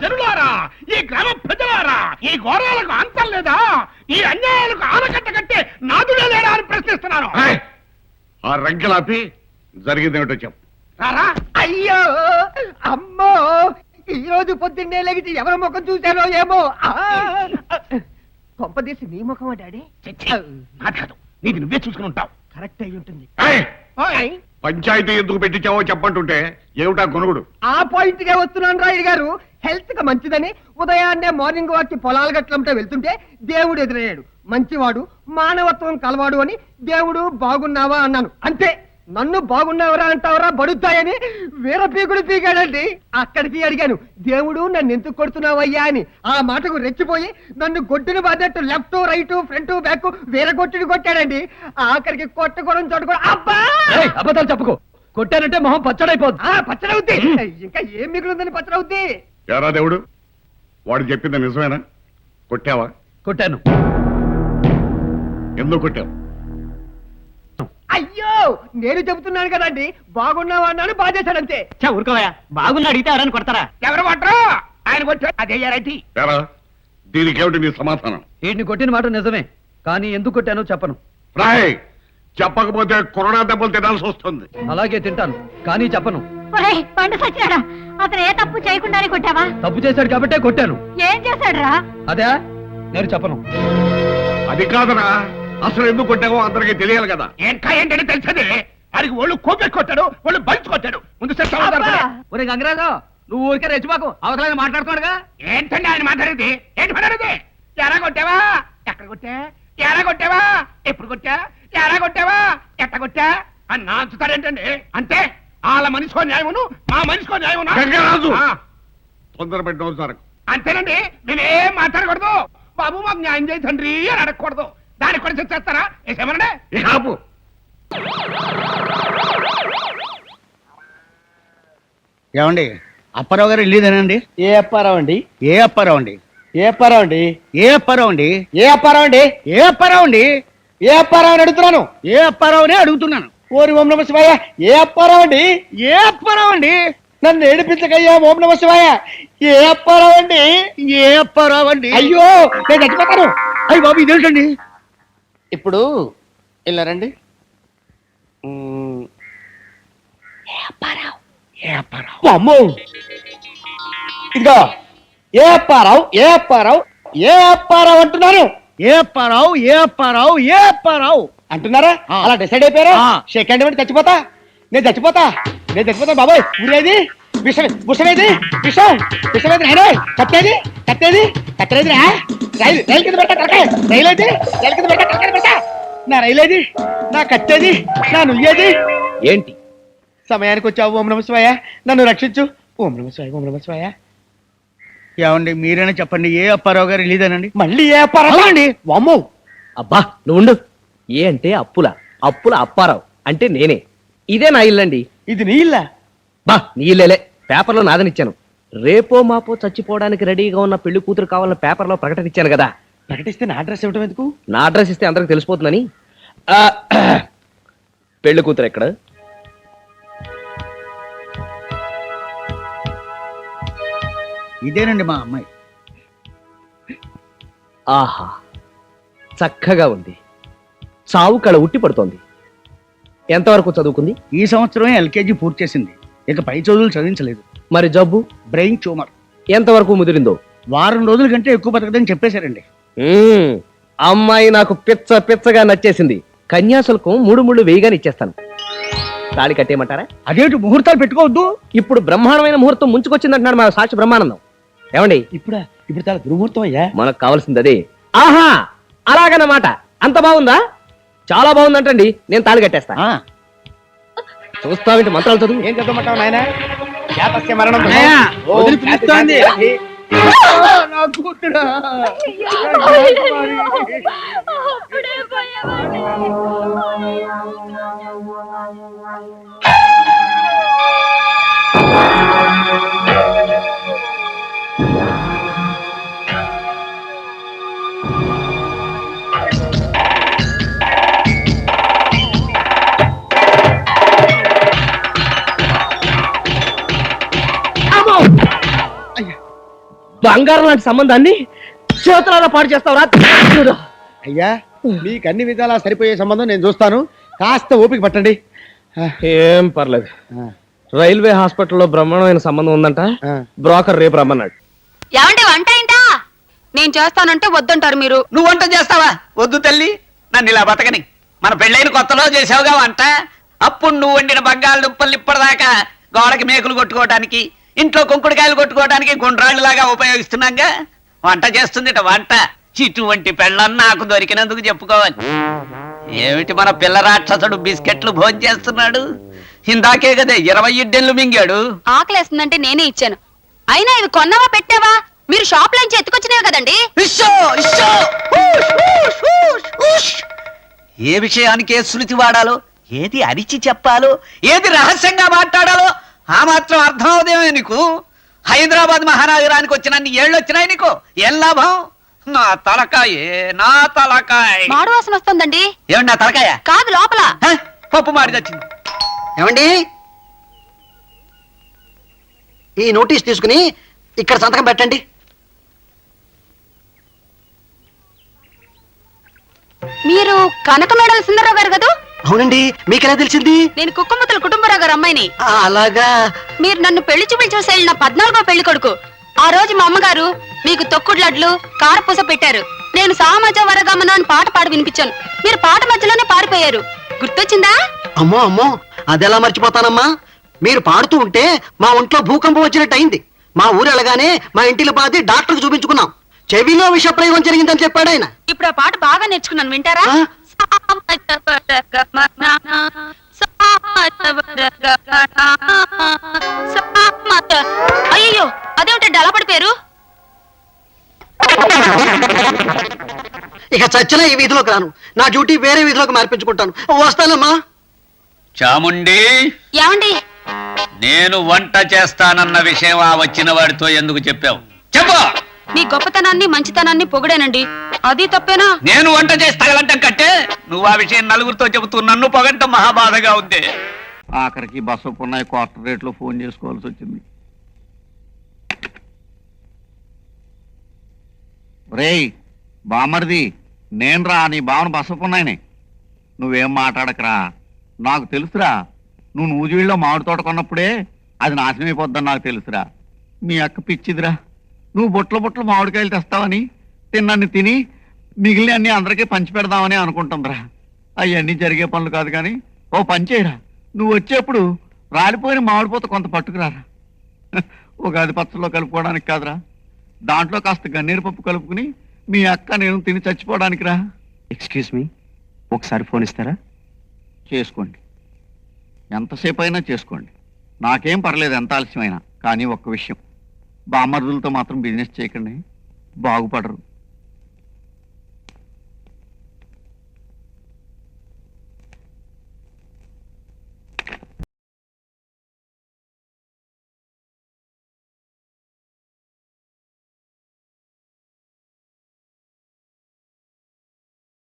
జనులారా, ఈ గ్రామ ప్రజలారా, ఈ ఘోరాలకు అంతం లేదా? ఈ అన్యాయాలకు ఆనకట్ట కట్టే నాదుడే లేడా అని ప్రశ్నిస్తున్నాను. ఆ రంకెలాపి జరిగిందేమిటో చెప్పు. రారా. అయ్యో అమ్మో, ఈ రోజు పొద్దున్నే లెగిసి ఎవరి ముఖం చూశారో ఏమో. కొంపదీసి నీ ముఖమా డాడీ? నాది కాదు, నీది నువ్వే చూసుకుని ఉంటావు. కరెక్ట్ అయి ఉంటుంది. పంచాయతీ ఎందుకు పెట్టించావో చెప్పంటుంటే ఏమిటా కొనుగుడు? ఆ పాయింట్ గా వస్తున్నాను రాయుడు గారు. హెల్త్ కి మంచిదని ఉదయాన్నే మార్నింగ్ వాక్ కి పొలాలు గట్లంటే వెళ్తుంటే దేవుడు ఎదురయ్యాడు. మంచివాడు, మానవత్వం కలవాడు అని దేవుడు బాగున్నావా అన్నాను, అంతే. నన్ను బాగున్నావరా అంటావరా బడుతాయని వీర పీకుడు పీకాడండి. అక్కడికి అడిగాను, దేవుడు నన్ను ఎందుకు కొడుతున్నావయ్యా అని. ఆ మాటకు రెచ్చిపోయి నన్ను గొడ్డును బాధట్టు లెఫ్ట్ రైట్ ఫ్రంట్ బ్యాక్ వీర కొట్టుడు కొట్టాడండి. ఆఖరికి కొట్టకూడదు చోటు అబ్బా అబద్ధాలు చెప్పుకో. కొట్టానంటే మొహం పచ్చడైపోద్ది. పచ్చడవుద్ది. ఇంకా ఏం మిగులుందని పచ్చడవుద్ది. ఎరా దేవుడు, వాడు చెప్పింది నిజమేనా? కొట్టావా? కొట్టాను. ఎందుకు కొట్టావు? అయ్యో నేను చెబుతున్నాను కదండి, బాగున్నావా అన్నాను, బాధేశాడంతే. ఊరుకోవా, బాగున్నా అడిగితే ఎవరైనా కొడతారా? ఎవరు కొట్టరు? ఆయన కొట్టాడు, అదే రైట్. ఎరా దీనికేమిటి నీ సమాధానం? వీటిని కొట్టిన మాట నిజమే, కానీ ఎందుకు కొట్టానో చెప్పను. రాయ్, చెప్పకపోతే కొరడా దెబ్బలు తినాల్సి వస్తుంది. అలాగే తింటాను, కానీ చెప్పను. పండు సచ్చినాడా? అతను ఏ తప్పు చేయకుండానే కొట్టావా? తప్పు చేశాడు కాబట్టే కొట్టాను. ఏం చేశాడు రా? అదే నేను చెప్పను. అది కాదురా, అసలు ఎందుకు కొట్టావో అందరికీ తెలియాలి కదా. ఇంకా ఏంటంటే తెలిసేది? వాడికి ఒళ్ళు కోపెట్టి కొట్టాడు, ఒళ్ళు బలిచి కొట్టాడు. ముందు ఒరే గంగరాజు, నువ్వు ఊరికే రెచ్చిపోకు, అవసరం మాట్లాడుకోడుగా. ఏంటండి ఆయన మాట్లాడేది? ఏంటి మాట్లాడేది? ఎరా కొట్టావా? ఎక్కడ కొట్టా? ఎరా కొట్టావా? ఎప్పుడు కొట్టా? ఎరా కొట్టావా? ఎట్ట కొట్టా అని నాంచుతారేంటండి? అంటే వాళ్ళ మనిషికో న్యాయమును, మా మనిషికో న్యాయమును. గంగరాజు, తొందర పెట్టిన సార్. అంతేనండి, మేమేం మాట్లాడకూడదు. బాబు మాకు న్యాయం చేయి తండ్రి అని అడగకూడదు. దానికి కూడా చేస్తారా? ఏమనండి? ఏమండి, అప్పారావు గారు వెళ్ళేదేనండి? ఏ అప్పారావు అండి? ఏ అప్పారావు అండి? ఏ అప్పారావు అండి? ఏ అప్పారావు అండి? ఏ అప్పారావు అండి? ఏ అప్పారావు అండి? ఏ అప్పారావు అని అడుగుతున్నాను. ఏ అప్పారావునే అడుగుతున్నాను. ఓరి ఓం నమ శివాయ. ఏ అప్పారావు అండి? ఏ అప్పారావు అండి? నన్ను ఏడిపించకయ్యా ఓం నమ శివాయ. ఏ అప్పారావు అండి? ఏ అప్పారావు అండి? అయ్యో నేను చచ్చిపోతాను. అయ్యి బాబు, ఇదేంటండి? ఇప్పుడు ఇలా రండి. అమ్మో, ఇదిగో ఏ అప్పారావు, ఏ అప్పారావు, ఏ అప్పారావు అంటున్నాను. ఏ అప్పారావు, ఏ అప్పారావు, ఏ అప్పారావు అంటున్నారా? అలా డిసైడ్ అయిపోయారా? సెకండ్ ఇవ్వండి, చచ్చిపోతా. నేను చచ్చిపోతా బాబాయ్. ఊరేది విషం, విషమేది విషం, విషమేది రాయ్. కట్టేది కట్టేది కట్టేది రైలు, రైలు కింద పెడతా. రైలు అయితే రైలు కింద పెడతా. నా రైలు ఏది? నా కట్టేది? నా నుయ్యేది? ఏంటి సమయానికి వచ్చావు ఓం నమ శివాయ, నన్ను రక్షించు. ఓం నమ శివాయ, ఓం నమ శివాయ. ఏమండి, మీరైనా చెప్పండి, ఏ అప్పారావు గారు వెళ్ళేదేనండి? మళ్ళీ ఏ అప్పారావు అండి? వామ్మో. అబ్బా నువ్వు ఏ అంటే అప్పుల అప్పారావు అంటే నేనే. ఇదే నా ఇల్లండి. ఇది నీ ఇల్లా? బా నీ ఇల్లేలే, పేపర్లో నాదనిచ్చాను. రేపో మాపో చచ్చిపోవడానికి రెడీగా ఉన్న పెళ్లి కూతురు కావాలన్న పేపర్లో ప్రకటన ఇచ్చాను కదా. ప్రకటిస్తే నా అడ్రస్ ఇవ్వడం ఎందుకు? నా అడ్రస్ ఇస్తే అందరికి తెలిసిపోతుందని. పెళ్లి కూతురు ఎక్కడ? ఇదేనండి మా అమ్మాయి. ఆహా, చక్కగా ఉంది. చావు కళ ఉట్టి పడుతోంది. ఎంతవరకు చదువుకుంది? ఈ సంవత్సరమే ఎల్కేజీ పూర్తి చేసింది. ఇక పై చదువులు చదివించలేదు. మరి జబ్బు? Brain tumour. ఎంతవరకు ముదిరిందో? వారం రోజుల కంటే ఎక్కువ బతకదని చెప్పేశారండి. అమ్మాయి నాకు పిచ్చగా నచ్చేసింది. కన్యాశుల్కం 3 వేయిగాని ఇచ్చేస్తాను. తాళి కట్టేయమంటారా? అదేంటి, ముహూర్తాలు పెట్టుకోవద్దు? ఇప్పుడు బ్రహ్మాండమైన ముహూర్తం ముంచుకొచ్చిందంటున్నాడు మా సాక్షి బ్రహ్మానందం. ఏమండి, ఇప్పుడు చాలా దుర్ముహూర్తం అయ్యా. మనకు కావాల్సింది అదే. ఆహా, అలాగన్నమాట. అంత బాగుందా? చాలా బాగుందంటండి. నేను తాళి కట్టేస్తా. చూస్తావేంటి మంత్రాలు చదువు. ఏం చదవమంటావు నాయన? మరణం బంగారం లాంటి సంబంధాన్ని చేతులారా పాడు చేస్తావురా చూడు. అయ్యా మీకు అన్ని విధాలా సరిపోయే సంబంధం నేను చూస్తాను, కాస్త ఓపిక పట్టండి. ఏం పర్లేదు. రైల్వే హాస్పిటల్లో బ్రహ్మాండమైన సంబంధం ఉందంట. బ్రోకర్ రేపు రమ్మన్నాడు. ఏమంటే వంట ఏంటా? నేను చేస్తానంటే వద్దంటారు మీరు. నువ్వు వంట చేస్తావా? వద్దు తల్లి, నన్ను ఇలా బతకని. మన పెళ్ళైన కొత్తలో చేసావుగా వంట. అప్పుడు నువ్వు వండిన బంగాళ దుంపలు ఇప్పటిదాకా గోడకి మేకులు కొట్టుకోవడానికి, ఇంట్లో కుంకుడుకాయలు కొట్టుకోవడానికి గుండ్రాళ్ళలాగా ఉపయోగిస్తున్నాగా. వంట చేస్తుందిట వంట. ఇటువంటి పెళ్ళని నాకు దొరికినందుకు చెప్పుకోవాలి. ఏమిటి మన పిల్ల రాక్షసుడు బిస్కెట్లు భోజనం చేస్తున్నాడు? ఇందాకే కదా 20 ఇడ్డెళ్ళు మింగాడు. ఆకలేస్తుందంటే నేనే ఇచ్చాను. అయినా ఇవి కొన్నావా పెట్టావా? మీరు షాప్ లోంచి ఎత్తుకొచ్చినవి కదండి. ఇష్టో, ఇష్టో. ఊష్, ఊష్, ఊష్, ఊష్. ఏ విషయానికి ఏ శృతి వాడాలో, ఏది అరిచి చెప్పాలో, ఏది రహస్యంగా మాట్లాడాలో ఆ మాత్రం అర్థం అవుదేమో నీకు. హైదరాబాద్ మహానగరానికి వచ్చినన్ని ఏళ్ళు వచ్చినాయి నీకు. ఏం లాభం? నా తలకాయే, నా తలకాయ. మాడు వాసన వస్తుందండి. ఏమండి నా తలకాయ? కాదు లోపల. హ? పప్పు మాడి తెచ్చింది. ఏమండి, ఈ నోటీస్ తీసుకుని ఇక్కడ సంతకం పెట్టండి. మీరు కనకమేడల సుందరరావు గారు కదా? అవునండి, మీకెలా తెలిసింది? నేను కుక్కముతల కుటుంబరావు గారు అమ్మాయిని. అలాగా. మీరు నన్ను పెళ్లి చూపులు చూసి వెళ్ళిన 14వ పెళ్లి కొడుకు. ఆ రోజు మా అమ్మగారు మీకు తొక్కుడు లడ్లు కారపూస పెట్టారు. నేను సామాజ వరగమన అని పాట పాడి వినిపించాను. మీరు పాట మధ్యలోనే పారిపోయారు. గుర్తొచ్చిందా? అమ్మో అమ్మో, అదెలా మర్చిపోతానమ్మా. మీరు పాడుతూ ఉంటే మా ఒంట్లో భూకంపం వచ్చినట్టు అయింది. మా ఊరు వెళ్ళగానే మా ఇంటిలో పాది డాక్టర్కి చూపించుకున్నాం. చెవిలో విషప్రయోగం జరిగిందని చెప్పాడు ఆయన. ఇప్పుడు ఆ పాట బాగా నేర్చుకున్నాను, వింటారా? ఆ? అయ్యో, అదేమిటండి అలా పడిపోయారు? ఇక చచ్చినా ఈ వీధిలోకి రాను. నా డ్యూటీ వేరే వీధిలోకి మార్పించుకుంటాను. వస్తానమ్మా. చాముండి, ఏమండి? నేను వంట చేస్తానన్న విషయం ఆ వచ్చిన వాడితో ఎందుకు చెప్పావు? చెప్పు. మీ గొప్పతనాన్ని మంచితనాన్ని పొగిడానండి. అది తప్పేనా? నేను వంట చేసి తగలంటాం కట్టే నువ్వు ఆ విషయం నలుగురితో చెబుతూ నన్ను పొగంటం మహాబాధగా ఉంది. ఆఖరికి బస్సు పున్నాయి క్వార్టర్ రేట్లో ఫోన్ చేసుకోవాల్సి వచ్చింది. రేయ్ బామర్ది, నేను రా నీ బావను బస్సు పున్నాయిని. నువ్వేం మాట్లాడకరా, నాకు తెలుసురా. నువ్వు నూజివీళ్ళలో మామిడి తోట కొన్నప్పుడే అది నాశనం అయిపోద్దని నాకు తెలుసురా. మీ అక్క పిచ్చిదిరా. నువ్వు బొట్లు మామిడికాయలు తెస్తావని తిన్నాన్ని తిని మిగిలిన అన్ని అందరికీ పంచి పెడదామని అనుకుంటుందిరా. అవన్నీ జరిగే పనులు కాదు కానీ ఓ పని చేయరా, నువ్వు వచ్చేప్పుడు రాలిపోయిన మామిడిపోత కొంత పట్టుకురారా. ఉగాది పచ్చల్లో కలుపుకోవడానికి కాదురా, దాంట్లో కాస్త గన్నేరు పప్పు కలుపుకుని మీ అక్క నేను తిని చచ్చిపోవడానికి రా. ఎక్స్క్యూజ్ మీ, ఒకసారి ఫోన్ ఇస్తారా? చేసుకోండి, ఎంతసేపు అయినా చేసుకోండి, నాకేం పర్లేదు ఎంత ఆలస్యమైనా. కానీ ఒక్క విషయం, బామ్మర్దులతో మాత్రం బిజినెస్ చేయకండి, బాగుపడరు.